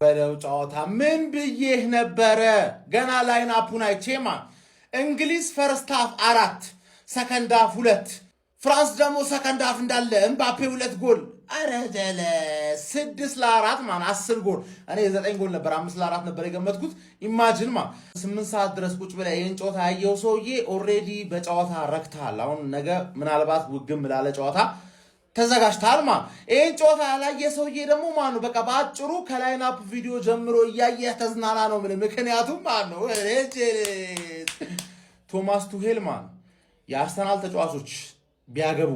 በለው ጨዋታ ምን ብዬህ ነበረ ገና ላይን አፑን አይቼማ እንግሊዝ ፈርስት ሃፍ 4 ሰከንድ ሃፍ 2 ፍራንስ ደግሞ ሰከንድ ሃፍ እንዳለ ኤምባፔ 2 ጎል አረጀለ 6-4 ማን 10 ጎል እኔ 9 ጎል ነበር 5-4 ነበር የገመትኩት ኢማጂን 8 ሰዓት ድረስ ቁጭ ብለ ይሄን ጨዋታ ያየው ሰውዬ ኦሬዲ በጨዋታ ረክታል አሁን ነገ ምናልባት ውግም ላለ ጨዋታ ተዘጋጅታል ይሄን ጨዋታ ያላየ ሰውዬ ደግሞ ነው በቃ ባጭሩ ከላይን አፕ ቪዲዮ ጀምሮ እያየ ተዝናና ነው ምክንያቱም ነው ቶማስ ቱሄል የአርሰናል ተጫዋቾች ቢያገቡ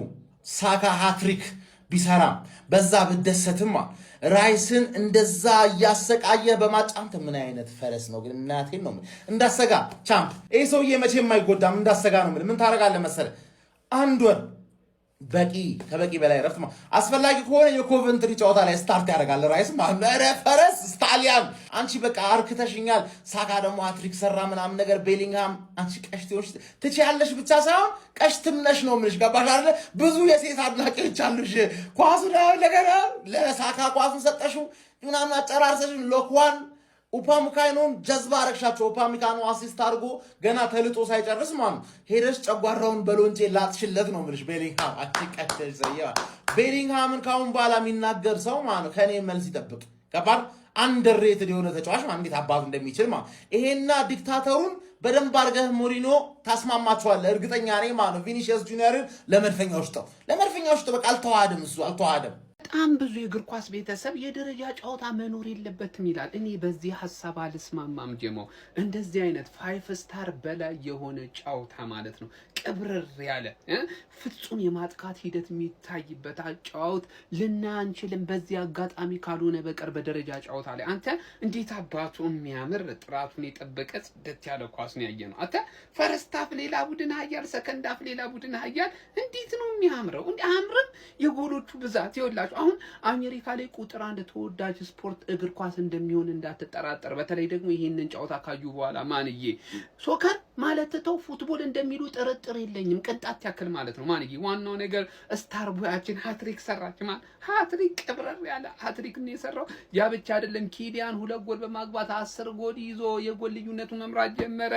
ሳካ ሃትሪክ ቢሰራ በዛ በደሰትማ ራይስን እንደዛ ያሰቃየ በማጫንተ ምን አይነት ፈረስ ነው ግን እናቴን ነው እንዳሰጋ ቻምፕ ይሄ ሰውዬ መቼም አይጎዳም እንዳሰጋ ነው ምን ታረጋለህ መሰለ አንድ ወር በቂ ከበቂ በላይ ረፍት አስፈላጊ ከሆነ የኮቨንትሪ ጨዋታ ላይ ስታርት ያደርጋል ራይስ ፈረስ ስታሊያን አንቺ በቃ አርክተሽኛል ሳካ ደግሞ ሃትሪክ ሰራ ምናምን ነገር ቤሊንግሃም አንቺ ቀሽቴዎች ትችያለሽ ብቻ ሳይሆን ቀሽትም ነሽ ነው ምንሽ ገባሽ አይደል ብዙ የሴት አድናቂዎች አሉሽ ኳሱ ለገና ለሳካ ኳሱን ሰጠሽው ምናምን አጨራርሰሽ ሎክዋን ኡፓሚካኖን ጀዝባ አረክሻቸው ኡፓሚካኖ አሲስት አድርጎ ገና ተልጦ ሳይጨርስ ሄደሽ ጨጓራውን በሎንጬ ላጥሽለት ነው ምልሽ ቤሊንግሃም አትቀጥል ዘያ ቤሊንግሃምን ካሁን በኋላ የሚናገር ሰው ከኔ መልስ ይጠብቅ ከባድ አንደርሬትድ የሆነ ተጫዋች እንዴት አባቱ እንደሚችል ይሄና ዲክታተሩን በደንብ አርገህ ሞሪኖ ታስማማቸዋለህ እርግጠኛ ነኝ ቪኒሲየስ ጁኒየርን ለመድፈኛው ውስጥ በቃ አልተዋሃደም በጣም ብዙ የእግር ኳስ ቤተሰብ የደረጃ ጨዋታ መኖር የለበትም ይላል። እኔ በዚህ ሐሳብ አልስማማም። ጀመው እንደዚህ አይነት 5 ስታር በላይ የሆነ ጨዋታ ማለት ነው ቅብርር ያለ ፍጹም የማጥቃት ሂደት የሚታይበት ጨዋታ ልናንችልም በዚህ አጋጣሚ ካልሆነ በቀር በደረጃ ጨዋታ ላይ አንተ እንዴት አባቱ የሚያምር ጥራቱን የጠበቀ ጽድት ያለ ኳስ ነው ያየነው። አንተ ፈርስት ሃፍ ሌላ ቡድን ሀያል ሰከንድ ሃፍ ሌላ ቡድን ሀያል እንዴት ነው የሚያምረው? እንዴ አምርም የጎሎቹ ብዛት ይወላችሁ አሁን አሜሪካ ላይ ቁጥር 1 ተወዳጅ ስፖርት እግር ኳስ እንደሚሆን እንዳትጠራጠር። በተለይ ደግሞ ይሄንን ጨዋታ ካዩ በኋላ ማንዬ ሶከር ማለት ተው ፉትቦል እንደሚሉ ጥርጥር የለኝም ቅንጣት ያክል ማለት ነው። ማንዬ ዋናው ነገር ስታር ቦያችን ሃትሪክ ሰራች ሃትሪክ ቅብረር ያለ ሃትሪክ ነው የሰራው። ያ ብቻ አይደለም ኪሊያን 2 ጎል በማግባት 10 ጎል ይዞ የጎል ልዩነቱን መምራት ጀመረ።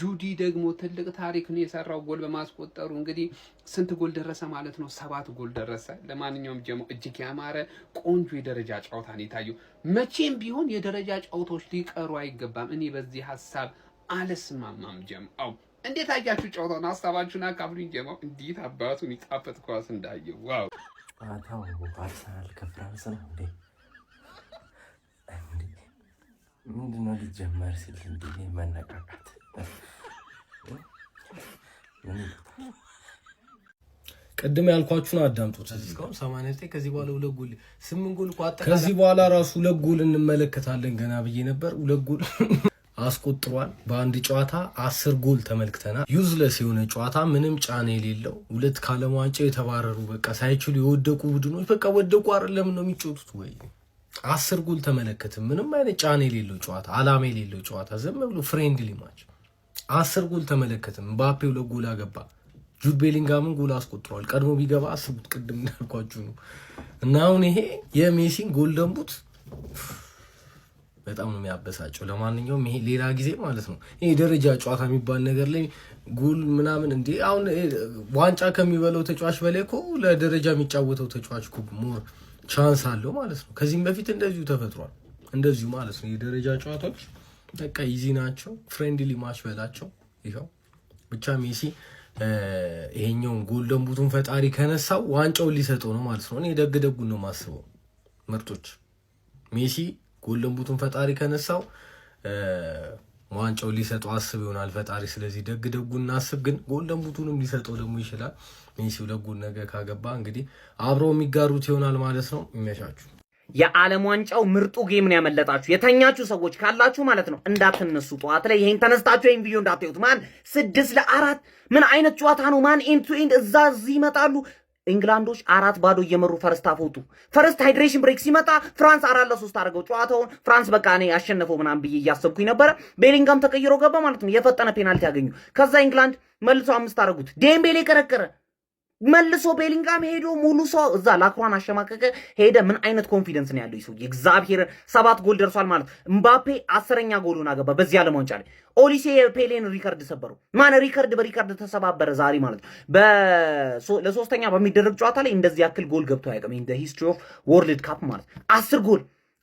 ጁዲ ደግሞ ትልቅ ታሪክ ነው የሰራው ጎል በማስቆጠሩ እንግዲህ ስንት ጎል ደረሰ ማለት ነው 7 ጎል ደረሰ። ለማንኛውም ጀሞ እጅግ ያማረ ቆንጆ የደረጃ ጨዋታ ነው የታየው። መቼም ቢሆን የደረጃ ጨዋታዎች ሊቀሩ አይገባም። እኔ በዚህ ሐሳብ አልስማማም። ጀምአው እንዴት አያችሁ ጨዋታውን? ሐሳባችሁን አካፍሉኝ። ጀምአው እንዴት አባቱን ይጣፈጥ ኳስ እንዳየው ዋው! ጨዋታው አርሰናል ከፍራንስ ነው እንዴ? ምንድነው ሊጀመር ሲል እንዴ መነቃቃት ቀደም ያልኳችሁን አዳምጡት። እስካሁን 89 ከዚህ በኋላ 2 ጎል 8 ጎል ቋጣ ከዚህ በኋላ ራሱ 2 ጎል እንመለከታለን ገና ብዬ ነበር። 2 ጎል አስቆጥሯል። በአንድ ጨዋታ 10 ጎል ተመልክተናል። ዩዝለስ የሆነ ጨዋታ ምንም ጫና የሌለው 2 ከዓለም ዋንጫ የተባረሩ በቃ ሳይችሉ የወደቁ ቡድኖች በቃ ወደቁ አይደለም ነው የሚጮቱት ወይ 10 ጎል ተመለከተ። ምንም አይነት ጫና የሌለው ጨዋታ አላማ የሌለው ጨዋታ ዝም ብሎ ፍሬንድሊ ማች 10 ጎል ተመለከተ። ምባፔ 2 ጎል አገባ። ጁድ ቤሊንግሃምን ጎል አስቆጥሯል። ቀድሞ ቢገባ አስቡት ቅድም እንዳልኳችሁ ነው። እና አሁን ይሄ የሜሲን ጎልደን ቡት በጣም ነው የሚያበሳጨው። ለማንኛውም ይሄ ሌላ ጊዜ ማለት ነው ይሄ ደረጃ ጨዋታ የሚባል ነገር ላይ ጎል ምናምን እንዴ አሁን ዋንጫ ከሚበለው ተጫዋች በላይ እኮ ለደረጃ የሚጫወተው ተጫዋች እኮ ሞር ቻንስ አለው ማለት ነው። ከዚህም በፊት እንደዚሁ ተፈጥሯል። እንደዚሁ ማለት ነው የደረጃ ጨዋታዎች በቃ ኢዚ ናቸው። ፍሬንድሊ ማች በላቸው። ይሄው ብቻ ሜሲ ይሄኛውን ጎልደን ቡቱን ፈጣሪ ከነሳው ዋንጫውን ሊሰጠው ነው ማለት ነው። እኔ ደግደጉን ነው ማስበው ምርጦች። ሜሲ ጎልደን ቡቱን ፈጣሪ ከነሳው ዋንጫውን ሊሰጠው አስብ ይሆናል ፈጣሪ። ስለዚህ ደግደጉን እናስብ። ግን ጎልደን ቡቱንም ሊሰጠው ደግሞ ይችላል። ሜሲ 2 ጎል ነገ ካገባ እንግዲህ አብረው የሚጋሩት ይሆናል ማለት ነው። ይመሻችሁ። የዓለም ዋንጫው ምርጡ ጌም ነው ያመለጣችሁ የተኛችሁ ሰዎች ካላችሁ ማለት ነው እንዳትነሱ። ጧት ላይ ይሄን ተነስታችሁ ይሄን ቪዲዮ እንዳታዩት። 6-4 ምን አይነት ጨዋታ ነው? ኤንድ ቱ ኤንድ እዚህ ይመጣሉ። እንግላንዶች 4-0 እየመሩ ፈርስት አፎቱ ፈርስት ሃይድሬሽን ብሬክ ሲመጣ ፍራንስ 4-3 አድርገው ጨዋታውን ፍራንስ በቃ እኔ ያሸነፈው ምናምን ብዬ እያሰብኩኝ ነበረ። ቤሊንጋም ተቀይሮ ገባ ማለት ነው። የፈጠነ ፔናልቲ ያገኙ። ከዛ እንግላንድ መልሶ 5 አደረጉት። ዴምቤሌ ቀረቀረ። መልሶ ቤሊንጋም ሄዶ ሙሉ ሰው እዛ ላክሯን አሸማቀቀ ሄደ። ምን አይነት ኮንፊደንስ ነው ያለው ይሰው? እግዚአብሔር 7 ጎል ደርሷል ማለት ምባፔ 10ኛ ጎሉን አገባ በዚህ ዓለም ዋንጫ ላይ። ኦሊሴ የፔሌን ሪከርድ ሰበሩ። ማን ሪከርድ በሪከርድ ተሰባበረ ዛሬ ማለት ነው። ለሶስተኛ በሚደረግ ጨዋታ ላይ እንደዚህ ያክል ጎል ገብቶ አያውቅም ኢን ዘ ሂስትሪ ኦፍ ወርልድ ካፕ ማለት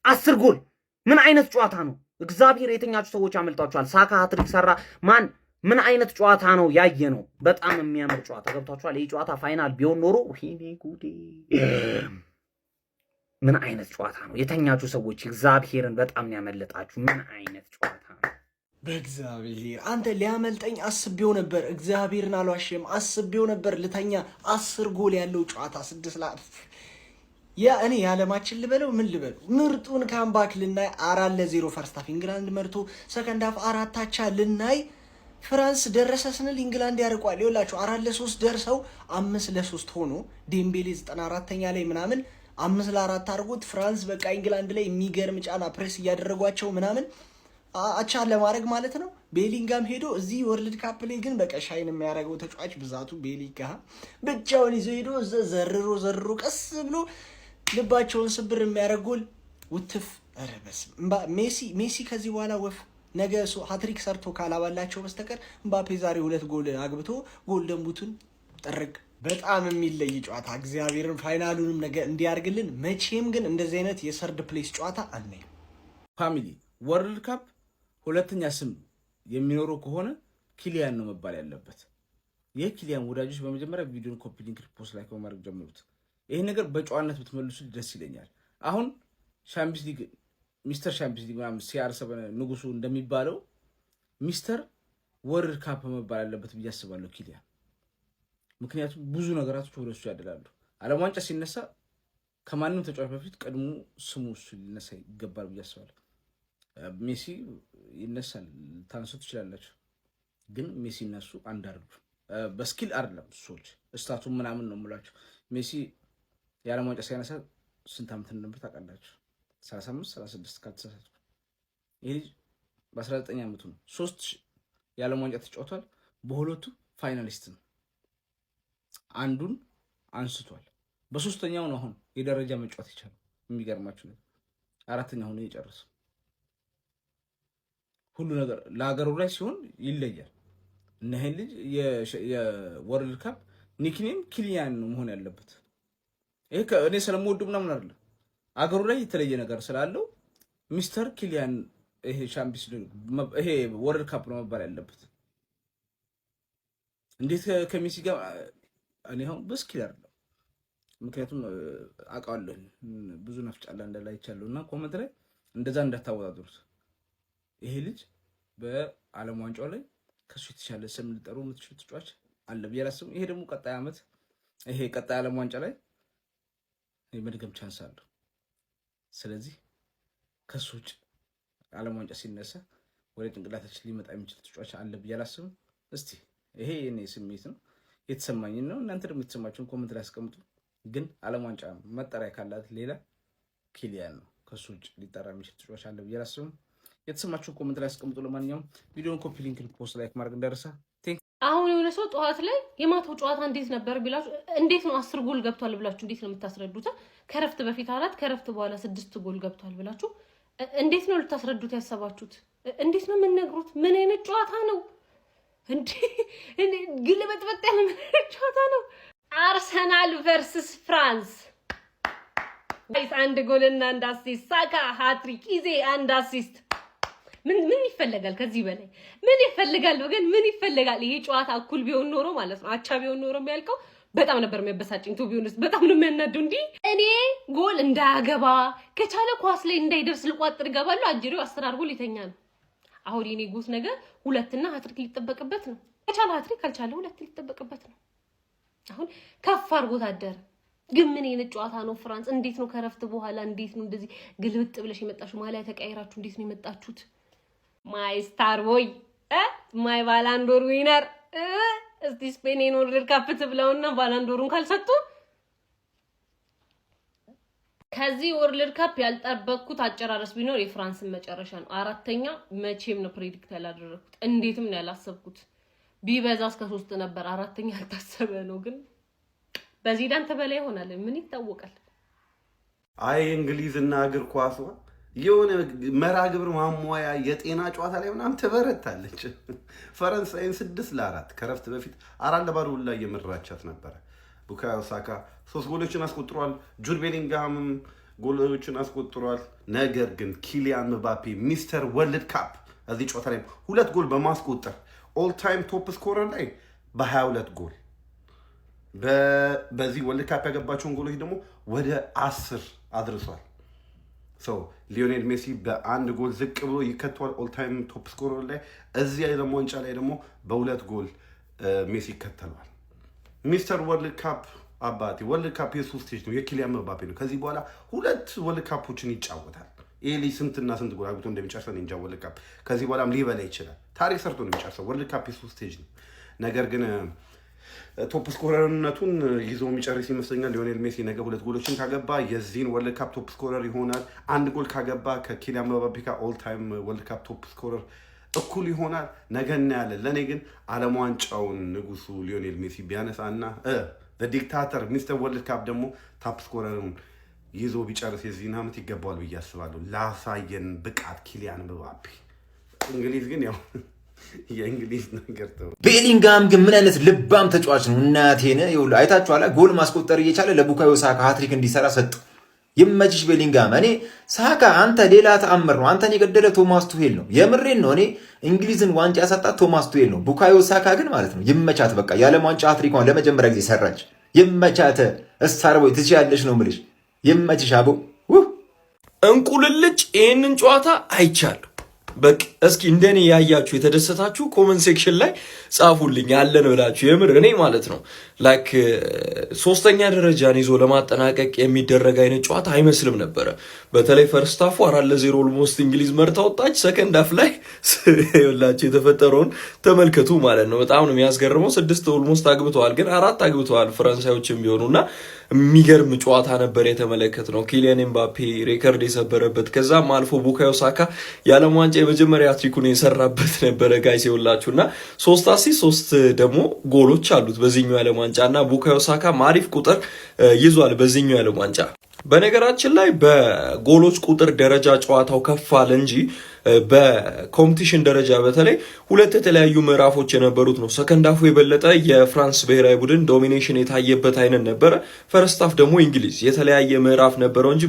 10 ጎል ምን አይነት ጨዋታ ነው? እግዚአብሔር የትኛችሁ ሰዎች አመልጣችኋል? ሳካ ሃትሪክ ሰራ። ማን ምን አይነት ጨዋታ ነው ያየ ነው? በጣም የሚያምር ጨዋታ ገብቷችኋል? ይሄ ጨዋታ ፋይናል ቢሆን ኖሮ ወይኔ ጉዴ! ምን አይነት ጨዋታ ነው? የተኛችሁ ሰዎች እግዚአብሔርን በጣም ያመለጣችሁ። ምን አይነት ጨዋታ ነው? በእግዚአብሔር አንተ ሊያመልጠኝ አስቤው ነበር። እግዚአብሔርን አልዋሽም፣ አስቤው ነበር ልተኛ። 10 ጎል ያለው ጨዋታ 6 ላ ያ እኔ ያለማችን ልበለው ምን ልበለው ምርጡን ካምባክ ልናይ 4-0 ፈርስት ሃፍ ኢንግላንድ መርቶ ሰከንድ ሃፍ 4 አቻ ልናይ ፍራንስ ደረሰ ስንል ኢንግላንድ ያርቋል። ይኸውላችሁ 4-3 ደርሰው 5-3 ሆኖ ዴምቤሌ 94ኛ ላይ ምናምን 5-4 አድርጎት ፍራንስ በቃ ኢንግላንድ ላይ የሚገርም ጫና ፕሬስ እያደረጓቸው ምናምን አቻ ለማድረግ ማለት ነው። ቤሊንጋም ሄዶ እዚህ ወርልድ ካፕ ላይ ግን በቃ ሻይን የሚያደርገው ተጫዋች ብዛቱ ቤሊንጋም ብቻውን ይዞ ሄዶ ዘርሮ ቀስ ብሎ ልባቸውን ስብር የሚያደርግ ጎል ውትፍ ረበስ ሜሲ ከዚህ በኋላ ወፍ ነገ ሃትሪክ ሰርቶ ካላባላቸው በስተቀር ምባፔ ዛሬ 2 ጎል አግብቶ ጎልደን ቡቱን ጠርግ። በጣም የሚለይ ጨዋታ እግዚአብሔርን ፋይናሉንም ነገ እንዲያርግልን። መቼም ግን እንደዚህ አይነት የሰርድ ፕሌስ ጨዋታ አናይም። ፋሚሊ ወርልድ ካፕ ሁለተኛ ስም የሚኖረው ከሆነ ኪሊያን ነው መባል ያለበት። የኪሊያን ወዳጆች በመጀመሪያ ቪዲዮን ኮፒ ሊንክ ፖስት ላይ ከማድረግ ጀምሩት። ይሄ ነገር በጨዋነት ብትመልሱ ደስ ይለኛል። አሁን ሻምፒዮንስ ሊግ ሚስተር ሻምፒዮንስ ሊግ ምናምን CR7 ንጉሱ እንደሚባለው ሚስተር ወርልድ ካፕ መባል አለበት ብዬ አስባለሁ ኪሊያን። ምክንያቱም ብዙ ነገራቶች ወደ እሱ ያደላሉ። ዓለም ዋንጫ ሲነሳ ከማንም ተጫዋች በፊት ቀድሞ ስሙ እሱ ሊነሳ ይገባል ብዬ አስባለሁ። ሜሲ ይነሳል ታንሱ ትችላላችሁ፣ ግን ሜሲ እነሱ አንድ አርጉ በስኪል አይደለም ሰዎች ስታቱ ምናምን ነው የምላችሁ። ሜሲ የዓለም ዋንጫ ሲያነሳ ስንት ዓመት እንደነበር ታውቃላችሁ? 35 36 ካልተሳሳትኩ። ይሄ ልጅ በ19 ዓመቱ ነው 3 የዓለም ዋንጫ ተጫውቷል። በሁለቱ ፋይናሊስት ነው። አንዱን አንስቷል። በሶስተኛው ነው አሁን የደረጃ መጫወት ይቻላል። የሚገርማችሁ ነው 4ኛ ሆኖ የጨረሰው። ሁሉ ነገር ለሀገሩ ላይ ሲሆን ይለያል። እና ይሄ ልጅ የወርልድ ካፕ ኒክኔም ኪሊያን ነው መሆን ያለበት። ይሄ እኔ ስለምወዱ ምናምን አይደለም፣ አገሩ ላይ የተለየ ነገር ስላለው ሚስተር ኪሊያን ይሄ ሻምፒዮንስ ይሄ ወርልድ ካፕ ነው መባል ያለበት። እንዴት ከሜሲ ጋር እኔ አሁን በስኪል አይደለም፣ ምክንያቱም አውቃለሁ ብዙ ነፍጫላ እንደላይ ይቻላልና ኮመንት ላይ እንደዛ እንዳታወዳድሩት። ይሄ ልጅ በዓለም ዋንጫው ላይ ከሱ የተሻለ ስም ልጠሩ የምትችሉ ተጫዋች አለ ብዬ አላስብም። ይሄ ደግሞ ቀጣይ ዓመት ይሄ ቀጣይ ዓለም ዋንጫ ላይ የመድገም ቻንስ አለው። ስለዚህ ከሱ ውጭ ዓለም ዋንጫ ሲነሳ ወደ ጭንቅላታችን ሊመጣ የሚችል ተጫዋች አለ ብዬ አላስብም። እስቲ ይሄ የኔ ስሜት ነው የተሰማኝ ነው። እናንተ ደግሞ የተሰማችሁን ኮሜንት ላይ አስቀምጡ። ግን ዓለም ዋንጫ መጠሪያ ካላት ሌላ ኪሊያን ነው። ከሱ ውጭ ሊጠራ የሚችል ተጫዋች አለ ብዬ አላስብም። የተሰማችሁን ኮሜንት ላይ አስቀምጡ። ለማንኛውም ቪዲዮውን ኮፒ ሊንክ ፖስት ላይክ ማድረግ እንዳይረሳ። አሁን የሆነ ሰው ጠዋት ላይ የማታው ጨዋታ እንዴት ነበር ቢላችሁ እንዴት ነው 10 ጎል ገብቷል ብላችሁ እንዴት ነው የምታስረዱት? ከረፍት በፊት 4 ከረፍት በኋላ 6 ጎል ገብቷል ብላችሁ እንዴት ነው ልታስረዱት ያሰባችሁት? እንዴት ነው የምንነግሩት? ምን አይነት ጨዋታ ነው እንዴ? ግልበጥበጥ ያለ ምን አይነት ጨዋታ ነው? አርሰናል ቨርሰስ ፍራንስ ጋይስ 1 ጎልና 1 አሲስት ሳካ ሃትሪክ ኢዜ 1 አሲስት ምን ይፈልጋል ከዚህ በላይ ምን ይፈልጋል? ወገን ምን ይፈልጋል? ይሄ ጨዋታ እኩል ቢሆን ኖሮ ማለት ነው አቻ ቢሆን ኖሮ የሚያልቀው በጣም ነበር የሚያበሳጭኝ። ቱ ቢሆንስ በጣም ነው የሚያናደው። እንዴ እኔ ጎል እንዳያገባ ከቻለ ኳስ ላይ እንዳይደርስ ልቋጥር ገባሉ። አጅሪው 10 ጎል ይተኛ ነው። አሁን የኔ ጎስ ነገር 2 እና ሃትሪክ ሊጠበቅበት ነው። ከቻለ ሃትሪክ ካልቻለ 2 ሊጠበቅበት ነው። አሁን ከፍ አድርጎት አደረ። ግን ምን አይነት ጨዋታ ነው? ፍራንስ እንዴት ነው ከረፍት በኋላ እንዴት ነው እንደዚህ ግልብጥ ብለሽ የመጣችሁ? ማሊያ ተቀያይራችሁ እንዴት ነው የመጣችሁት? ማይ ስታር ቦይ ማይ ባላንዶር ዊነር እስቲ ስፔንን ወርልድ ካፕ ትብለውና ባላንዶሩን ካልሰጡ ከዚህ ወርልድ ካፕ ያልጠበቅኩት አጨራረስ ቢኖር የፍራንስን መጨረሻ ነው። 4ኛ መቼም ነው ፕሬዲክት ያላደረኩት፣ እንዴትም ነው ያላሰብኩት። ቢበዛ እስከ 3 ነበር፣ 4ኛ ያልታሰበ ነው። ግን በዚዳን ተበላይ ይሆናል። ምን ይታወቃል? አይ እንግሊዝና እግር ኳስ የሆነ መራ ግብር ማሟያ የጤና ጨዋታ ላይ ምናምን ትበረታለች። ፈረንሳይን 6-4 ከረፍት በፊት 4-0 ላይ የመራቻት ነበረ። ቡካዮ ሳካ 3 ጎሎችን አስቆጥሯል። ጁድ ቤሊንግሃም ጎሎችን አስቆጥሯል። ነገር ግን ኪሊያን ምባፔ ሚስተር ወርልድ ካፕ እዚህ ጨዋታ ላይ 2 ጎል በማስቆጠር ኦል ታይም ቶፕ ስኮረር ላይ በ22 ጎል በዚህ ወርልድ ካፕ ያገባቸውን ጎሎች ደግሞ ወደ 10 አድርሷል። ሊዮኔል ሜሲ በ1 ጎል ዝቅ ብሎ ይከተዋል ኦል ታይም ቶፕ ስኮረር ላይ። እዚህ ደግሞ ዋንጫ ላይ ደግሞ በ2 ጎል ሜሲ ይከተለዋል። ሚስተር ወርልድ ካፕ አባቴ ወርልድ ካፕ የሱ ስቴጅ ነው፣ የኪሊያን ምባፔ ነው። ከዚህ በኋላ 2 ወርልድ ካፖችን ይጫወታል። ይሄ ልጅ ስንትና ስንት ጎል አግብቶ እንደሚጨርሰው እንጃ። ወርልድ ካፕ ከዚህ በኋላም ሊበላ ይችላል። ታሪክ ሰርቶ ነው የሚጨርሰው። ወርልድ ካፕ የሱ ስቴጅ ነው። ነገር ግን ቶፕ ስኮረርነቱን ይዞ የሚጨርስ ይመስለኛል። ሊዮኔል ሜሲ ነገ 2 ጎሎችን ካገባ የዚህን ወርልድ ካፕ ቶፕ ስኮረር ይሆናል። 1 ጎል ካገባ ከኪሊያን ምባፔ ጋር ኦል ታይም ወርልድ ካፕ ቶፕ ስኮረር እኩል ይሆናል። ነገ እናያለን። ለእኔ ግን ዓለም ዋንጫውን ንጉሱ ሊዮኔል ሜሲ ቢያነሳና ዲክታተር ሚስተር ወርልድ ካፕ ደግሞ ታፕ ስኮረሩን ይዞ ቢጨርስ የዚህን ዓመት ይገባዋል ብዬ አስባለሁ። ላሳየን ብቃት ኪሊያን ምባፔ። እንግሊዝ ግን ያው የእንግሊዝ ነገር ተው። ቤሊንጋም ግን ምን አይነት ልባም ተጫዋች ነው! እናቴን ይኸውልህ፣ አይታችኋል። ጎል ማስቆጠር እየቻለ ለቡካዮ ሳካ ሃትሪክ እንዲሰራ ሰጠው። ይመችሽ ቤሊንጋም። እኔ ሳካ አንተ ሌላ ተአምር ነው። አንተን የገደለ ቶማስ ቱሄል ነው። የምሬን ነው። እኔ እንግሊዝን ዋንጫ ያሳጣት ቶማስ ቱሄል ነው። ቡካዮ ሳካ ግን ማለት ነው ይመቻት። በቃ የዓለም ዋንጫ ሃትሪኳን ለመጀመሪያ ጊዜ ሰራች። ይመቻት። እስታርቦይ ትችያለሽ ነው የምልሽ። ይመችሽ አቦ። እንቁልልጭ ይህንን ጨዋታ አይቻለሁ። በቃ እስኪ እንደኔ ያያችሁ የተደሰታችሁ ኮመንት ሴክሽን ላይ ጻፉልኝ ያለን ብላችሁ። የምር እኔ ማለት ነው ላይክ 3ኛ ደረጃን ይዞ ለማጠናቀቅ የሚደረግ አይነት ጨዋታ አይመስልም ነበረ። በተለይ ፈርስት ሃፉ 4-0 ኦልሞስት እንግሊዝ መርታ ወጣች። ሰከንድ ሃፍ ላይ ይኸውላችሁ የተፈጠረውን ተመልከቱ ማለት ነው። በጣም ነው የሚያስገርመው። 6 ኦልሞስት አግብተዋል፣ ግን 4 አግብተዋል ፈረንሳዮችም ቢሆኑና የሚገርም ጨዋታ ነበር የተመለከት ነው። ኪሊያን ኤምባፔ ሬከርድ የሰበረበት ከዛም አልፎ ቡካዮ ሳካ የዓለም ዋንጫ የመጀመሪያ ትሪኩን የሰራበት ነበረ ጋይስ ይኸውላችሁና 3 አሲስት 3 ደግሞ ጎሎች አሉት በዚህኛው የዓለም ዋንጫና ቡካዮ ሳካ አሪፍ ቁጥር ይዟል በዚህኛው የዓለም ዋንጫ። በነገራችን ላይ በጎሎች ቁጥር ደረጃ ጨዋታው ከፍ አለ እንጂ በኮምፒቲሽን ደረጃ በተለይ 2 የተለያዩ ምዕራፎች የነበሩት ነው። ሰከንድ ሃፉ የበለጠ የፍራንስ ብሔራዊ ቡድን ዶሚኔሽን የታየበት አይነት ነበረ። ፈርስት ሃፍ ደግሞ እንግሊዝ የተለያየ ምዕራፍ ነበረው እንጂ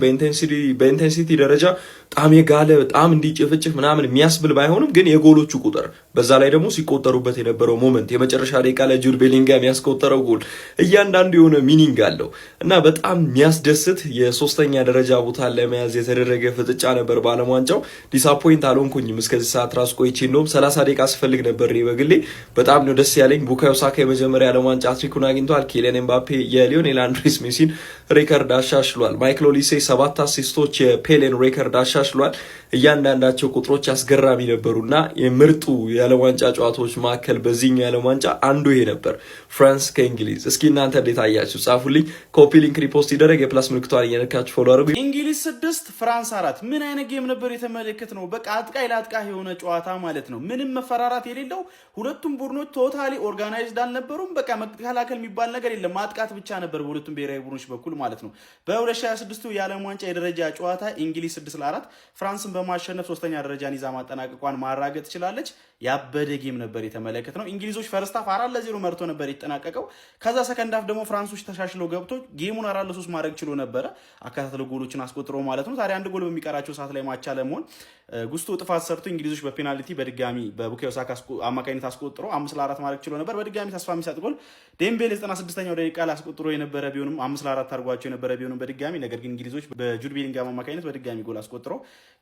በኢንቴንሲቲ ደረጃ በጣም የጋለ በጣም እንዲጭፍጭፍ ምናምን የሚያስብል ባይሆንም ግን የጎሎቹ ቁጥር በዛ ላይ ደግሞ ሲቆጠሩበት የነበረው ሞመንት የመጨረሻ ደቂቃ ላይ ጁድ ቤሊንጋም ያስቆጠረው ጎል እያንዳንዱ የሆነ ሚኒንግ አለው እና በጣም የሚያስደስት የ3ኛ ደረጃ ቦታ ለመያዝ የተደረገ ፍጥጫ ነበር በዓለም ዋንጫው። ዲስአፖይንት አልሆንኩኝም እስከዚህ ሰዓት ራስ ቆይቼ እንደውም 30 ደቂቃ ስፈልግ ነበር በግሌ። በጣም ነው ደስ ያለኝ። ቡካዮ ሳካ የመጀመሪያ ዓለም ዋንጫ ትሪኩን አግኝቷል። ኪሊያን ኤምባፔ የሊዮኔል አንድሬስ ሜሲን ሬከርድ አሻሽሏል። ማይክል ኦሊሴ 7 አሲስቶች የፔሌን ሬከርድ አሻሽሏል። እያንዳንዳቸው ቁጥሮች አስገራሚ ነበሩና የምርጡ የዓለም ዋንጫ ጨዋታዎች መካከል በዚህኛው የዓለም ዋንጫ አንዱ ይሄ ነበር፣ ፍራንስ ከእንግሊዝ። እስኪ እናንተ እንዴት አያችሁ? ጻፉልኝ። ኮፒ ሊንክ ሪፖስት ይደረግ። የፕላስ ምልክቷን እየነካችሁ ፎሎ አድርጉ። እንግሊዝ 6 ፍራንስ 4 ምን አይነት ጌም ነበር የተመለከት ነው። በቃ አጥቃይ ለአጥቃይ የሆነ ጨዋታ ማለት ነው። ምንም መፈራራት የሌለው ሁለቱም ቡድኖች ቶታሊ ኦርጋናይዝድ አልነበሩም። በቃ መከላከል የሚባል ነገር የለም። ማጥቃት ብቻ ነበር በሁለቱም ብሔራዊ ቡድኖች በኩል ማለት ነው። በ2026 የዓለም ዋንጫ የደረጃ ጨዋታ እንግሊዝ 6-4 ፍራንስን በማሸነፍ 3ኛ ደረጃን ይዛ ማጠናቀቋን ማራገጥ ትችላለች። ያበደ ጌም ነበር የተመለከት ነው። እንግሊዞች ፈርስት ሃፍ 4-0 መርቶ ነበር የተጠናቀቀው። ከዛ ሰከንድ ሃፍ ደግሞ ፍራንሶች ተሻሽለው ገብቶ ጌሙን 4-3 ማድረግ ችሎ ነበረ፣ አካታተለ ጎሎችን አስቆጥሮ ማለት ነው። ታዲያ 1 ጎል በሚቀራቸው ሰዓት ላይ ማቻ ለመሆን ጉስቶ ጥፋት ሰርቶ እንግሊዞች በፔናልቲ በድጋሚ በቡካዮ ሳካ አማካኝነት አስቆጥሮ 5-4 ማድረግ ችሎ ነበር። በድጋሚ ተስፋ የሚሰጥ ጎል ዴምቤሌ 96ኛው ደቂቃ ላይ አስቆጥሮ የነበረ ቢሆንም 5-4 አድርጓቸው የነበረ ቢሆንም በድጋሚ ነገር ግን እንግሊዞች በጁድ ቤሊንጋም አማካኝነት በድጋሚ ጎል አስቆጥሮ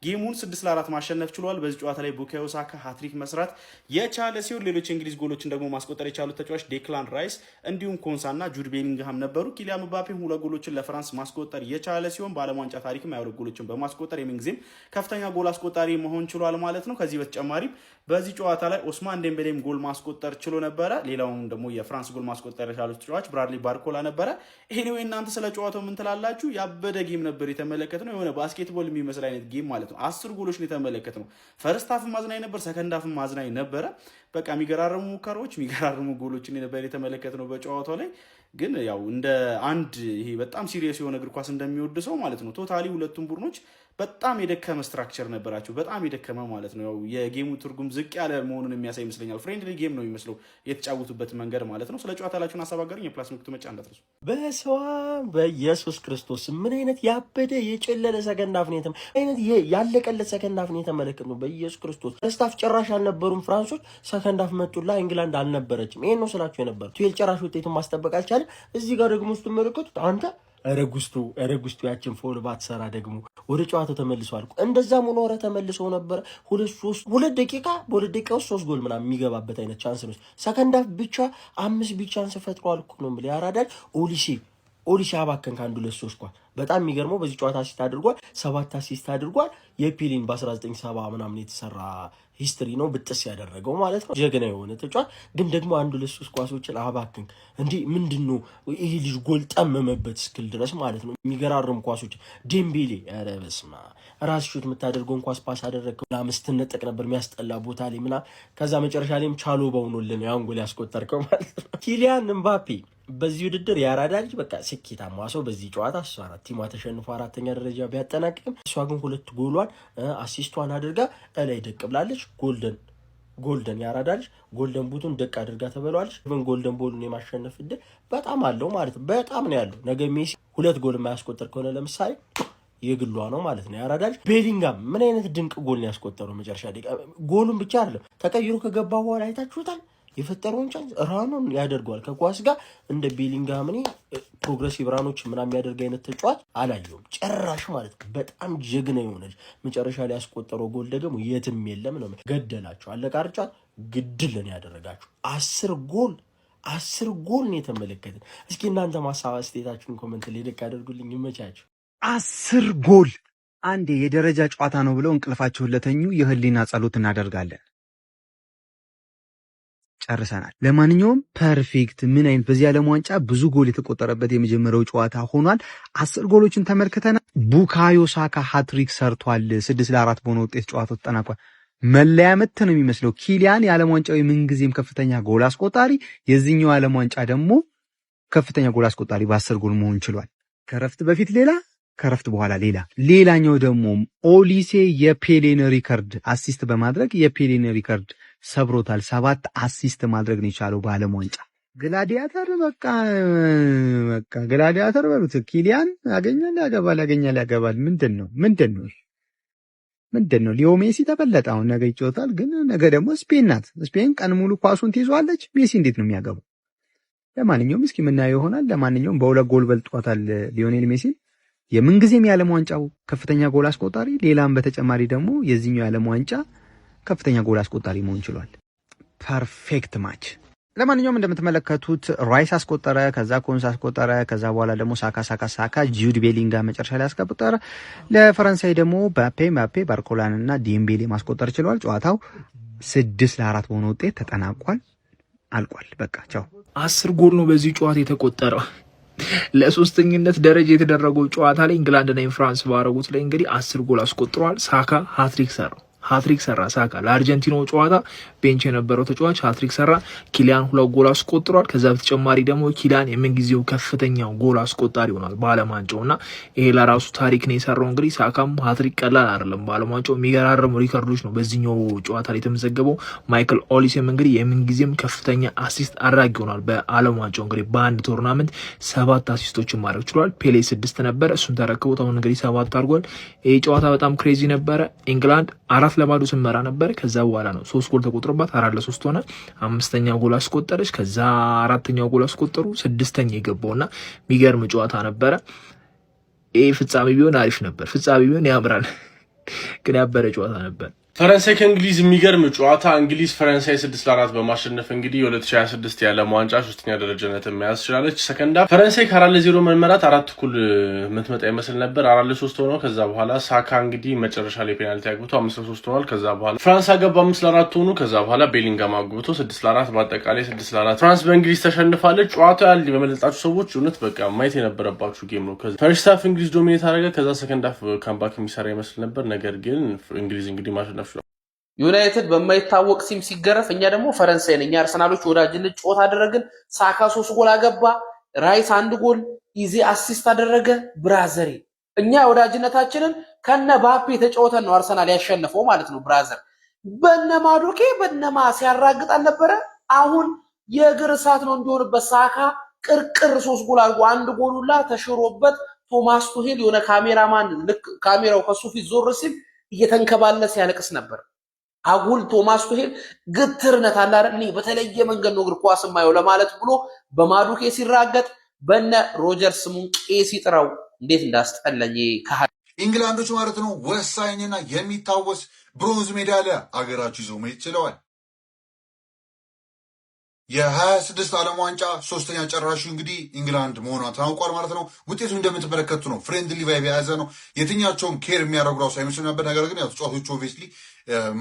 ጌሙን 6-4 ማሸነፍ ችሏል። በዚህ ጨዋታ ላይ ቡካዮ ሳካ ሃትሪክ መስራት የቻለ ሲሆን ሌሎች እንግሊዝ ጎሎችን ደግሞ ማስቆጠር የቻሉት ተጫዋች ዴክላን ራይስ እንዲሁም ኮንሳና ጁድ ቤሊንግሃም ነበሩ። ኪሊያን ምባፔም 2 ጎሎችን ለፍራንስ ማስቆጠር የቻለ ሲሆን በዓለም ዋንጫ ታሪክም 2 ጎሎችን በማስቆጠር የምንጊዜም ከፍተኛ ጎል አስቆጣሪ መሆን ችሏል ማለት ነው። ከዚህ በተጨማሪም በዚህ ጨዋታ ላይ ኦስማን ዴምቤሌም ጎል ማስቆጠር ችሎ ነበረ። ሌላውም ደግሞ የፍራንስ ጎል ማስቆጠር የቻሉት ተጫዋች ብራድሊ ባርኮላ ነበረ። ኤኒዌይ እናንተ ስለ ጨዋታው ምን ትላላችሁ? ያበደ ጌም ነበር የተመለከትነው። የሆነ ባስኬትቦል የሚመስል አይነት ጌም ማለት ነው። 10 ጎሎች ነው የተመለከትነው። ፈርስት ሃፍ ማዝናኝ ነበር፣ ሰከንድ ሃፍ ማዝናኝ ነበረ። በቃ የሚገራርሙ ሙከራዎች፣ የሚገራርሙ ጎሎችን ነበር የተመለከትነው በጨዋታው ላይ። ግን ያው እንደ አንድ ይሄ በጣም ሲሪየስ የሆነ እግር ኳስ እንደሚወድ ሰው ማለት ነው ቶታሊ ሁለቱም ቡድኖች በጣም የደከመ ስትራክቸር ነበራቸው። በጣም የደከመ ማለት ነው። ያው የጌሙ ትርጉም ዝቅ ያለ መሆኑን የሚያሳይ ይመስለኛል። ፍሬንድሊ ጌም ነው የሚመስለው የተጫወቱበት መንገድ ማለት ነው። ስለ ጨዋታ ላችሁን ሀሳብ አጋሩኝ። የፕላስ ምልክቱ መጫን እንዳትረሱ። በሰዋ በኢየሱስ ክርስቶስ ምን አይነት ያበደ የጨለለ ሰከንድ አፍ ነው አይነት ይሄ ያለቀለት ሰከንድ አፍ ነው የተመለከትነው። በኢየሱስ ክርስቶስ ፈርስት አፍ ጭራሽ አልነበሩም ፍራንሶች። ሰከንድ አፍ መጡላ ኢንግላንድ አልነበረችም። ይሄን ነው ስላችሁ የነበረው። ቱዌል ጭራሽ ውጤቱን ማስጠበቅ አልቻለም። እዚህ ጋር ደግሞ ስትመለከቱት አንተ ረጉስቱ ያችን ፎል ባትሰራ ደግሞ ወደ ጨዋታው ተመልሷል። እንደዛም ሆኖ ወረ ተመልሰው ነበር። ሁለት ደቂቃ በሁለት ደቂቃ ውስጥ 3 ጎል ምናምን የሚገባበት አይነት ቻንስ ነው። ሰከንድ አፍ ብቻ 5 ቢግ ቻንስ ፈጥሯል እኮ ነው ብለ ያራዳል። ኦሊሴ አባከን ከአንዱ ለሶስት ኳል በጣም የሚገርመው በዚህ ጨዋታ አሲስት አድርጓል። 7 አሲስት አድርጓል። የፔሊን በ1970 ምናምን የተሰራ ሂስትሪ ነው ብጥስ ያደረገው ማለት ነው። ጀግና የሆነ ተጫዋች ግን ደግሞ አንዱ ለሶስት ኳሶችን አባክን እንዴ ምንድነው ይሄ ልጅ ጎል ጠመመበት እስክል ድረስ ማለት ነው። የሚገራርም ኳሶች ዴምቤሌ ኧረ በስመ አብ ራስ ሹት የምታደርገውን ኳስ ፓስ አደረገው ለአምስት ነጥቅ ነበር የሚያስጠላ ቦታ ላይ ምናምን ከዛ መጨረሻ ላይም ቻሎ በውኖልን ያን ጎል ያስቆጠርከው ማለት ነው። ኪሊያን ምባፔ በዚህ ውድድር ያራዳ ልጅ በቃ ስኬታማ ሰው በዚህ ጨዋታ እሷ ናት። ቲሟ ተሸንፎ 4ኛ ደረጃ ቢያጠናቅቅም እሷ ግን 2 ጎሏን አሲስቷን አድርጋ እላይ ደቅ ብላለች። ጎልደን ያራዳ ልጅ ጎልደን ቡቱን ደቅ አድርጋ ተበሏለች። ግን ጎልደን ቦሉን የማሸነፍ እድል በጣም አለው ማለት ነው። በጣም ነው ያለው። ነገ ሜሲ 2 ጎል የማያስቆጠር ከሆነ ለምሳሌ የግሏ ነው ማለት ነው። ያራዳ ልጅ ቤሊንጋም ምን አይነት ድንቅ ጎል ነው ያስቆጠረው መጨረሻ ደቂቃ። ጎሉን ብቻ አይደለም ተቀይሮ ከገባ በኋላ አይታችሁታል። የፈጠረውን ቻንስ ራኑን ያደርገዋል ከኳስ ጋር እንደ ቤሊንጋም እኔ ፕሮግሬሲቭ ራኖች ምናምን የሚያደርግ አይነት ተጫዋች አላየሁም ጭራሽ ማለት ነው። በጣም ጀግና የሆነች መጨረሻ ላይ ያስቆጠረው ጎል ደግሞ የትም የለም ነው። ገደላቸው አለቃርጫ ግድልን ያደረጋችሁ 10 ጎል ነው የተመለከትን። እስኪ እናንተ ማሳብ አስተያየታችሁን ኮሜንት ላይ ልክ አድርጉልኝ። ይመቻችሁ። 10 ጎል አንዴ የደረጃ ጨዋታ ነው ብለው እንቅልፋቸውን ለተኙ የህሊና ጸሎት እናደርጋለን። ጨርሰናል። ለማንኛውም ፐርፌክት ምን አይነት በዚህ ዓለም ዋንጫ ብዙ ጎል የተቆጠረበት የመጀመሪያው ጨዋታ ሆኗል። 10 ጎሎችን ተመልክተናል። ቡካዮ ሳካ ሃትሪክ ሰርቷል። 6-4 በሆነ ውጤት ጨዋታው ተጠናቋል። መለያ ምት ነው የሚመስለው። ኪሊያን የዓለም ዋንጫው የምንጊዜም ከፍተኛ ጎል አስቆጣሪ፣ የዚህኛው ዓለም ዋንጫ ደግሞ ከፍተኛ ጎል አስቆጣሪ በ10 ጎል መሆን ችሏል። ከረፍት በፊት ሌላ ከረፍት በኋላ ሌላኛው ደግሞ ኦሊሴ የፔሌን ሪከርድ አሲስት በማድረግ የፔሌን ሪከርድ ሰብሮታል። 7 አሲስት ማድረግ ነው የቻለው በዓለም ዋንጫ። ግላዲያተር በቃ ግላዲያተር በሉት። ኪሊያን ያገባል። ምንድነው ሊዮ ሜሲ ተበለጠ። አሁን ነገ ይጫወታል፣ ግን ነገ ደግሞ ስፔን ናት። ስፔን ቀን ሙሉ ኳሱን ትይዟለች። ሜሲ እንዴት ነው የሚያገባው? ለማንኛውም እስኪ ምናየው ይሆናል። ለማንኛውም በ2 ጎል በልጧታል ሊዮኔል ሜሲ የምንጊዜም የዓለም ዋንጫው ከፍተኛ ጎል አስቆጣሪ፣ ሌላም በተጨማሪ ደግሞ የዚህኛው የዓለም ዋንጫ ከፍተኛ ጎል አስቆጣሪ መሆን ችሏል። ፐርፌክት ማች። ለማንኛውም እንደምትመለከቱት ራይስ አስቆጠረ፣ ከዛ ኮንስ አስቆጠረ፣ ከዛ በኋላ ደግሞ ሳካ ጁድ ቤሊንጋም መጨረሻ ላይ አስቆጠረ። ለፈረንሳይ ደግሞ ባፔ ባርኮላንና ዴምቤሌ ማስቆጠር ችሏል። ጨዋታው 6-4 በሆነ ውጤት ተጠናቋል፣ አልቋል። በቃ ቻው። 10 ጎል ነው በዚህ ጨዋታ የተቆጠረው። ለሶስተኝነት ደረጃ የተደረገው ጨዋታ ላይ ኢንግላንድና ፍራንስ ባረጉት ላይ እንግዲህ 10 ጎል አስቆጥሯል። ሳካ ሃትሪክ ሰራ። ሳካ ለአርጀንቲናው ጨዋታ ቤንች የነበረው ተጫዋች ሃትሪክ ሰራ። ኪሊያን 2 ጎል አስቆጥሯል። ከዛ በተጨማሪ ደግሞ ኪሊያን የምንጊዜው ከፍተኛው ጎል አስቆጣሪ ሆኗል በዓለም ዋንጫውና ይሄ ለራሱ ታሪክ ነው የሰራው። እንግዲህ ሳካም ሃትሪክ ቀላል አይደለም። በዓለም ዋንጫው የሚገራርሙ ሪከርዶች ነው በዚህኛው ጨዋታ ላይ የተመዘገበው። ማይክል ኦሊሴም እንግዲህ የምንጊዜም ከፍተኛ አሲስት አድራጊ ሆኗል በዓለም ዋንጫው። እንግዲህ በአንድ ቶርናመንት 7 አሲስቶችን ማድረግ ችሏል። ፔሌ 6 ነበር፣ እሱን ተረክቦት አሁን እንግዲህ 7 አድርጓል። ይሄ ጨዋታ በጣም ክሬዚ ነበረ። ኢንግላንድ 4-0 ስመራ ነበር። ከዛ በኋላ ነው 3 ጎል ተቆጥሮባት 4-3 ሆነ። 5ኛ ጎል አስቆጠረች። ከዛ 4ኛው ጎል አስቆጠሩ። 6ኛ የገባውና የሚገርም ጨዋታ ነበረ። ይሄ ፍጻሜ ቢሆን አሪፍ ነበር። ፍጻሜ ቢሆን ያምራል፣ ግን ያበረ ጨዋታ ነበር። ፈረንሳይ ከእንግሊዝ የሚገርም ጨዋታ። እንግሊዝ ፈረንሳይ 6-4 በማሸነፍ እንግዲህ የ2026 የዓለም ዋንጫ 3ኛ ደረጃነትን መያዝ ችላለች። ሰከንዳ ፈረንሳይ ከ4-0 መመራት 4 እኩል የምትመጣ ይመስል ነበር። 4-3 ሆነው ከዛ በኋላ ሳካ እንግዲህ መጨረሻ ላይ ፔናልቲ አግብቶ 5-3 ሆኗል። ከዛ በኋላ ፍራንስ አገባ 5-4 ሆኑ። ከዛ በኋላ ቤሊንጋም አግብቶ 6-4 በአጠቃላይ 6-4 ፍራንስ በእንግሊዝ ተሸንፋለች። ጨዋታው ያል በመለጣችሁ ሰዎች እውነት በቃ ማየት የነበረባችሁ ጌም ነው። ከዛ ፈርስት ሃፍ እንግሊዝ ዶሚኔት አደረገ። ከዛ ሰከንድ ሃፍ ካምባክ የሚሰራ ይመስል ነበር። ነገር ግን እንግሊዝ እንግዲህ ማሸነፍ ዩናይትድ በማይታወቅ ሲም ሲገረፍ፣ እኛ ደግሞ ፈረንሳይ ነኝ። አርሰናሎች ወዳጅነት ጨዋታ አደረግን። ሳካ 3 ጎል አገባ። ራይስ 1 ጎል ኢዜ አሲስት አደረገ። ብራዘር እኛ ወዳጅነታችንን ከነ ባፔ ተጫውተን ነው አርሰናል ያሸነፈው ማለት ነው። ብራዘር በነማዶኬ በነማ ሲያራግጥ አልነበረ? አሁን የእግር እሳት ነው እንዲሆንበት ሳካ ቅርቅር 3 ጎል አድርጎ 1 ጎሉላ ተሽሮበት ቶማስ ቱሄል የሆነ ካሜራማን ልክ ካሜራው ከሱ ፊት ዞር ሲል እየተንከባለ ሲያለቅስ ነበር። አጉል ቶማስ ቱሄል ግትርነት አለ አይደል? በተለየ መንገድ ነው እግር ኳስ የማየው ለማለት ብሎ በማዱኬ ሲራገጥ በነ ሮጀርስ ሙንቄ ሲጥራው እንዴት እንዳስጠላኝ ኢንግላንዶች ማለት ነው ወሳኝና የሚታወስ ብሮንዝ ሜዳሊያ አገራቸው ይዘው መሄድ ችለዋል። የ26 ዓለም ዋንጫ ሶስተኛ ጨራሹ እንግዲህ ኢንግላንድ መሆኗ ታውቋል ማለት ነው። ውጤቱ እንደምትመለከቱ ነው። ፍሬንድሊ ቫይብ የያዘ ነው። የትኛቸውም ኬር የሚያደርጉ ራሱ አይመስልም ነበር። ነገር ግን ያው ተጫዋቾቹ ኦብቪየስሊ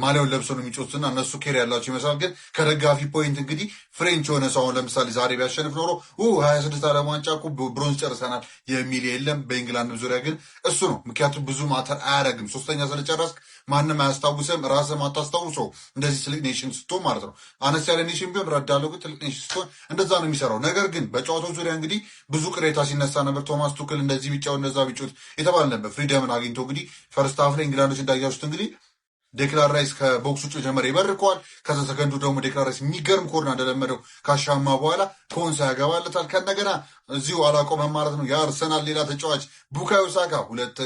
ማሊያውን ለብሰው ነው የሚጮቱትና እነሱ ኬር ያላቸው ይመስላል። ግን ከደጋፊ ፖይንት እንግዲህ ፍሬንች የሆነ ሰው ለምሳሌ ዛሬ ቢያሸንፍ ኖሮ 26 ዓለም ዋንጫ እኮ ብሮንዝ ጨርሰናል የሚል የለም። በኢንግላንድ ዙሪያ ግን እሱ ነው። ምክንያቱም ብዙ ማተር አያደርግም። ሶስተኛ ስለጨረስክ ማንም አያስታውስም። ራስህም አታስታውሰው። እንደዚህ ትልቅ ኔሽን ስትሆን ማለት ነው። አነስ ያለ ኔሽን ቢሆን ረዳለው፣ ግን ትልቅ ኔሽን ስትሆን እንደዛ ነው የሚሰራው። ነገር ግን በጨዋታው ዙሪያ እንግዲህ ብዙ ቅሬታ ሲነሳ ነበር። ቶማስ ቱክል እንደዚህ ቢጫው እንደዛ ቢጮት የተባለ ነበር። ፍሪደምን አግኝቶ እንግዲህ ፈርስት ሃፍ ላይ እንግላንዶች እንዳያችሁት እንግዲህ ዴክላን ራይስ ከቦክስ ውጭ ጀመረ ይበርከዋል። ከዛ ሰከንዱ ደግሞ ዴክላን ራይስ የሚገርም ኮርና እንደለመደው ካሻማ በኋላ ኮንሳ ያገባለታል። ከነገና እዚሁ አላቆመም ማለት ነው። የአርሰናል ሌላ ተጫዋች ቡካዮ ሳካ ሁለት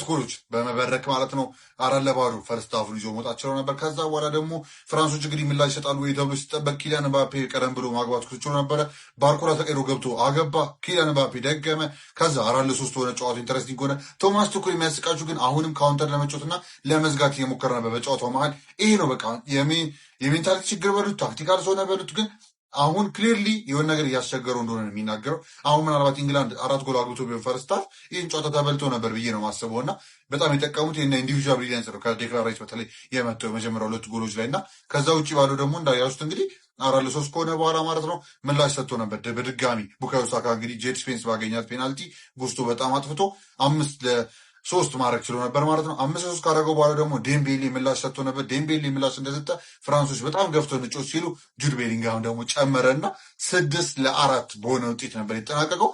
ጎሎች በመበረክ ማለት ነው 4-0 ፈርስት ሃፉን ይዞ መውጣት ችለው ነበር። ከዛ በኋላ ደግሞ ፍራንሶች እንግዲህ ምላሽ ይሰጣሉ ወይ ተብሎ ሲጠበቅ ኪሊያን ምባፔ ቀደም ብሎ ማግባት ችሎ ነበረ። ባርኮላ ተቀይሮ ገብቶ አገባ። ኪሊያን ምባፔ ደገመ። ከዛ 4-3 ሆነ። ጨዋታው ኢንተረስቲንግ ሆነ። ቶማስ ቱክል የሚያስቃችሁ ግን አሁንም ካውንተር ለመጫወትና ለመዝጋት እየሞከረ ነበር በጨዋታው መሀል። ይሄ ነው በቃ የሜንታሊቲ ችግር በሉት ታክቲካል ሆነ በሉት ግን አሁን ክሊርሊ የሆነ ነገር እያስቸገረው እንደሆነ ነው የሚናገረው። አሁን ምናልባት ኢንግላንድ 4 ጎል አግብቶ ቢሆን ፈርስት ሃፍ ይህን ጨዋታ ተበልቶ ነበር ብዬ ነው ማስበው እና በጣም የጠቀሙት ኢንዲቪጁዋል ብሪሊያንስ ነው ከዴክላን ራይስ በተለይ የመጣው የመጀመሪያ 2 ጎሎች ላይ እና ከዛ ውጭ ባለው ደግሞ እንዳያሱት እንግዲህ 4-3 ከሆነ በኋላ ማለት ነው ምላሽ ሰጥቶ ነበር በድጋሚ ቡካዮ ሳካ እንግዲህ ጄድ ስፔንስ ባገኛት ፔናልቲ ጉስቶ በጣም አጥፍቶ 5-3 ማድረግ ችሎ ነበር ማለት ነው። 5-3 ካደረገው በኋላ ደግሞ ዴምቤሌ ምላሽ ሰጥቶ ነበር። ዴምቤሌ ምላሽ እንደሰጠ ፍራንሶች በጣም ገፍቶ ንጮት ሲሉ ጁድ ቤሊንግሃም ደግሞ ጨመረና 6-4 በሆነ ውጤት ነበር የተጠናቀቀው።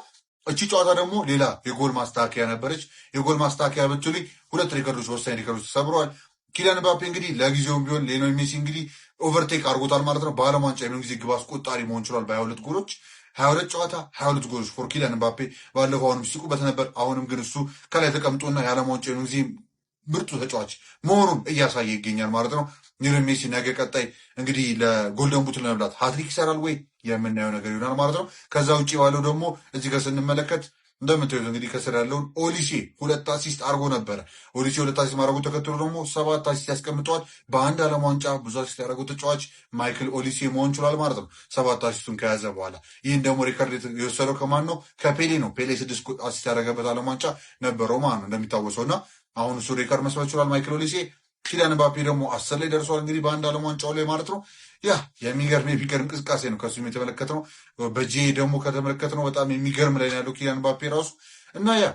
እቺ ጨዋታ ደግሞ ሌላ የጎል ማስተካከያ ነበረች። የጎል ማስተካከያ ብትሉኝ 2 ሪከርዶች ወሳኝ ሪከርዶች ተሰብረዋል። ኪሊያን ምባፔ እንግዲህ ለጊዜውም ቢሆን ሊዮኔል ሜሲ እንግዲህ ኦቨርቴክ አድርጎታል ማለት ነው። በዓለም ዋንጫ የምን ጊዜ ግብ አስቆጣሪ መሆን ችሏል በ22 ጎሎች 22 ጨዋታ 22 ጎሎች ፎር ኪሊያን ምባፔ። ባለፈው አሁንም ሲቁበት ነበር። አሁንም ግን እሱ ከላይ ተቀምጦና የዓለም ዋንጫ የምን ጊዜ ምርጡ ተጫዋች መሆኑን እያሳየ ይገኛል ማለት ነው። ሊዮኔል ሜሲ ነገ ቀጣይ እንግዲህ ለጎልደን ቡት ለመብላት ሃትሪክ ይሰራል ወይ የምናየው ነገር ይሆናል ማለት ነው። ከዛ ውጭ ባለው ደግሞ እዚህ ጋር ስንመለከት እንደምታዩት እንግዲህ ከስር ያለውን ኦሊሴ 2 አሲስት አድርጎ ነበረ። ኦሊሴ 2 አሲስት ማድረጉ ተከትሎ ደግሞ 7 አሲስት ያስቀምጠዋል። በአንድ ዓለም ዋንጫ ብዙ አሲስት ያደረገው ተጫዋች ማይክል ኦሊሴ መሆን ችሏል ማለት ነው 7 አሲስቱን ከያዘ በኋላ። ይህን ደግሞ ሪከርድ የወሰደው ከማን ነው? ከፔሌ ነው። ፔሌ 6 አሲስት ያደረገበት ዓለም ዋንጫ ነበረው ማለት ነው እንደሚታወሰው እና አሁን እሱ ሪከርድ መስራት ችሏል ማይክል ኦሊሴ። ኪሊያን ምባፔ ደግሞ 10 ላይ ደርሷል እንግዲህ በአንድ ዓለም ዋንጫው ላይ ማለት ነው። ያ የሚገርም እንቅስቃሴ ነው ከሱም የተመለከትነው። በጄ ደግሞ ከተመለከትነው በጣም የሚገርም ላይ ያለው ኪሊያን ምባፔ ራሱ እና ያ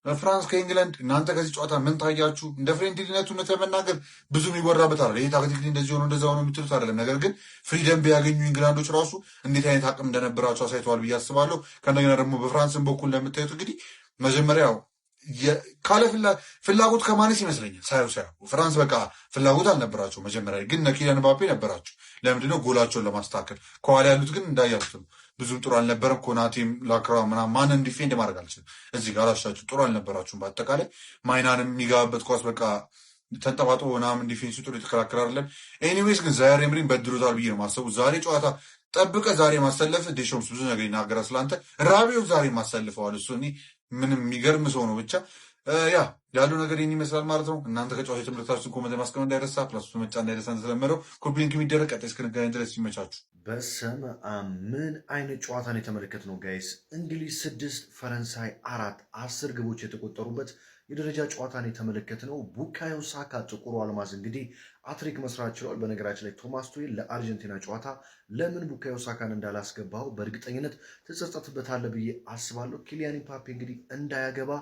ፍራንስ ከኢንግላንድ እናንተ ከዚህ ጨዋታ ምን ታያችሁ? እንደ ፍሬንድሊነቱ ለመናገር ብዙ የሚወራበት አለ። ይሄ ታክቲክ እንደዚህ ሆኖ እንደዛ ሆኖ የምትሉት አይደለም። ነገር ግን ፍሪደም ቢያገኙ ኢንግላንዶች ራሱ እንዴት አይነት አቅም እንደነበራቸው አሳይተዋል ብዬ አስባለሁ። ከእንደገና ደግሞ በፍራንስን በኩል እንደምታዩት እንግዲህ መጀመሪያው ካለ ፍላጎት ከማነስ ይመስለኛል ሳየው ፍራንስ በቃ ፍላጎት አልነበራቸው መጀመሪያ ግን ኪሊያን ምባፔ ነበራቸው። ለምንድነው ጎላቸውን ለማስተካከል። ከኋላ ያሉት ግን እንዳያሉት ብዙም ጥሩ አልነበረም። ኮናቴም ላክራ ምናምን ማንን ዲፌንድ ማድረግ አልችልም። እዚህ ጋር አላሻችሁ ጥሩ አልነበራችሁም። በአጠቃላይ ማይናንም የሚገባበት ኳስ በቃ ተንጠባጥቦ ምናምን ዲፌንሱ ጥሩ የተከላከል አይደለም። ኤኒዌይስ ግን ዛሬ ኤምሪን በድሎታል ብዬ ነው ማሰቡ። ዛሬ ጨዋታ ጠብቀ ዛሬ ማሰለፍ ዴሾምስ ብዙ ነገር ይናገራል ስላንተ። ራቢዮ ዛሬ ማሰልፈዋል እሱ ምንም የሚገርም ሰው ነው። ብቻ ያ ያለው ነገር ይህን ይመስላል ማለት ነው። እናንተ ከጨዋታ የተመለከታችሁን ኮመንት ማስቀመጥ እንዳይረሳ፣ ፕላስ መጫ እንዳይረሳ። እንደተለመደው ኮፒ ሊንክ የሚደረግ ቀጣይ እስክንገናኝ ድረስ ይመቻችሁ። በስመ አብ ምን አይነት ጨዋታን የተመለከትነው ጋይስ። እንግሊዝ 6 ፈረንሳይ 4 10 ግቦች የተቆጠሩበት የደረጃ ጨዋታን የተመለከትነው። ቡካዮ ሳካ ጥቁሩ አልማዝ እንግዲህ አትሪክ መስራት ችሏል። በነገራችን ላይ ቶማስ ቱሄል ለአርጀንቲና ጨዋታ ለምን ቡካዮ ሳካን እንዳላስገባው በእርግጠኝነት ትጸጸትበታለህ ብዬ አስባለሁ። ኪሊያን ምባፔ እንግዲህ እንዳያገባ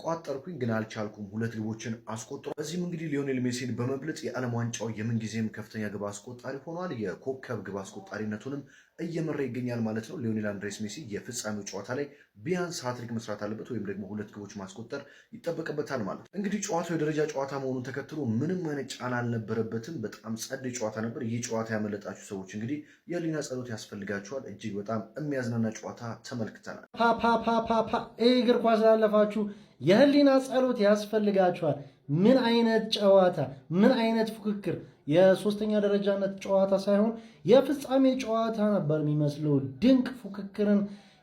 ቋጠርኩኝ ግን አልቻልኩም። 2 ግቦችን አስቆጥሯል። በዚህም እንግዲህ ሊዮኔል ሜሲን በመብለጥ የዓለም ዋንጫው የምንጊዜም ከፍተኛ ግብ አስቆጣሪ ሆኗል። የኮከብ ግብ አስቆጣሪነቱንም እየመራ ይገኛል ማለት ነው። ሊዮኔል አንድሬስ ሜሲ የፍጻሜው ጨዋታ ላይ ቢያንስ ሃትሪክ መስራት አለበት ወይም ደግሞ 2 ግቦች ማስቆጠር ይጠበቅበታል ማለት ነው። እንግዲህ ጨዋታው የደረጃ ጨዋታ መሆኑን ተከትሎ ምንም አይነት ጫና አልነበረበትም። በጣም ጸድ ጨዋታ ነበር። ይህ ጨዋታ ያመለጣችሁ ሰዎች እንግዲህ የህሊና ጸሎት ያስፈልጋችኋል። እጅግ በጣም የሚያዝናና ጨዋታ ተመልክተናል። እግር ኳስ ላለፋችሁ የህሊና ጸሎት ያስፈልጋችኋል። ምን አይነት ጨዋታ፣ ምን አይነት ፉክክር! የሶስተኛ ደረጃነት ጨዋታ ሳይሆን የፍጻሜ ጨዋታ ነበር የሚመስለው። ድንቅ ፉክክርን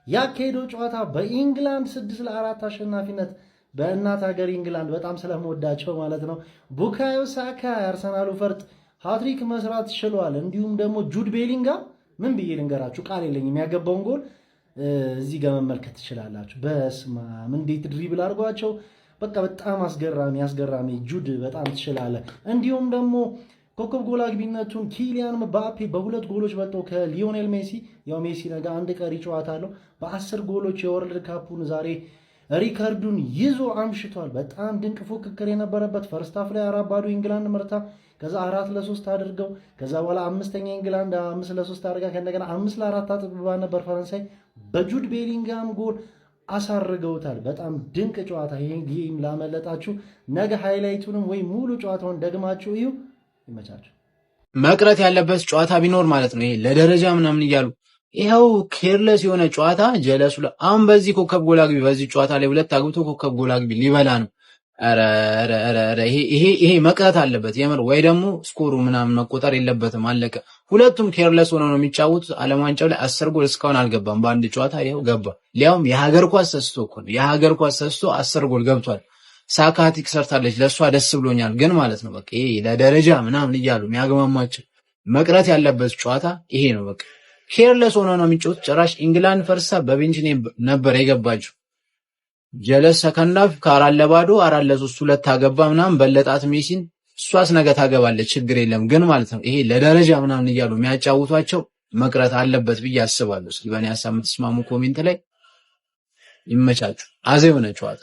ያካሄደው ጨዋታ በኢንግላንድ 6-4 አሸናፊነት በእናት ሀገር ኢንግላንድ በጣም ስለምወዳቸው ማለት ነው። ቡካዮ ሳካ የአርሰናሉ ፈርጥ ሃትሪክ መስራት ችሏል። እንዲሁም ደግሞ ጁድ ቤሊንጋም ምን ብዬ ልንገራችሁ፣ ቃል የለኝም። ያገባውን ጎል እዚህ ጋር መመልከት ትችላላችሁ። በስማም እንዴት ድሪብል አድርጓቸው! በቃ በጣም አስገራሚ ጁድ በጣም ትችላለ። እንዲሁም ደግሞ ኮከብ ጎል አግቢነቱን ኪሊያን ምባፔ በ2 ጎሎች በልጦ ከሊዮኔል ሜሲ፣ ያው ሜሲ ነገ አንድ ቀሪ ጨዋታ አለው፣ በ10 ጎሎች የወርልድ ካፑን ዛሬ ሪከርዱን ይዞ አምሽቷል። በጣም ድንቅ ፉክክር የነበረበት ፈርስት ሃፍ ላይ 4-0 ኢንግላንድ መርታ፣ ከዛ 4-3 አድርገው፣ ከዛ በኋላ አምስተኛ ኢንግላንድ 5-3 አድርጋ ከእንደገና 5-4 አጥብባ ነበር ፈረንሳይ። በጁድ ቤሊንጋም ጎል አሳርገውታል። በጣም ድንቅ ጨዋታ። ይሄን ጌም ላመለጣችሁ ነገ ሃይላይቱንም ወይ ሙሉ ጨዋታውን ደግማችሁ እዩ። ይመቻችሁ። መቅረት ያለበት ጨዋታ ቢኖር ማለት ነው ይሄ ለደረጃ ምናምን እያሉ ይኸው ኬርለስ የሆነ ጨዋታ ጀለሱ አሁን በዚህ ኮከብ ጎል አግቢ በዚህ ጨዋታ ላይ 2 አግብቶ ኮከብ ጎል አግቢ ሊበላ ነው። ኧረ ይሄ መቅረት አለበት የምር። ወይ ደግሞ ስኮሩ ምናምን መቆጠር የለበትም። አለቀ። ሁለቱም ኬርለስ ሆነው ነው የሚጫወቱት። ዓለም ዋንጫው ላይ 10 ጎል እስካሁን አልገባም። በአንድ ጨዋታ ይኸው ገባ። ሊያውም የሀገር ኳስ ተስቶ እኮ ነው። የሀገር ኳስ ተስቶ 10 ጎል ገብቷል። ሳካ ሃትሪክ ሰርታለች። ለሷ ደስ ብሎኛል። ግን ማለት ነው በቃ ይሄ ለደረጃ ምናምን እያሉ የሚያገማማቸው መቅረት ያለበት ጨዋታ ይሄ ነው። በቃ ኬርለስ ሆነው ነው የሚጫወቱት። ጭራሽ ኢንግላንድ ፈርሳ በቤንች ነበር የገባችው። ጀለስ ሰከንድ ሃፍ ከ4-0 4-3 2 አገባ ምናምን በለጣት ሜሲን። እሷስ ነገ ታገባለች ችግር የለም። ግን ማለት ነው ይሄ ለደረጃ ምናምን እያሉ የሚያጫውቷቸው መቅረት አለበት ብዬ አስባለሁ። እስኪ በእኔ ሀሳብ የምትስማሙ ኮሜንት ላይ ይመቻችሁ። አዜ የሆነ ጨዋታ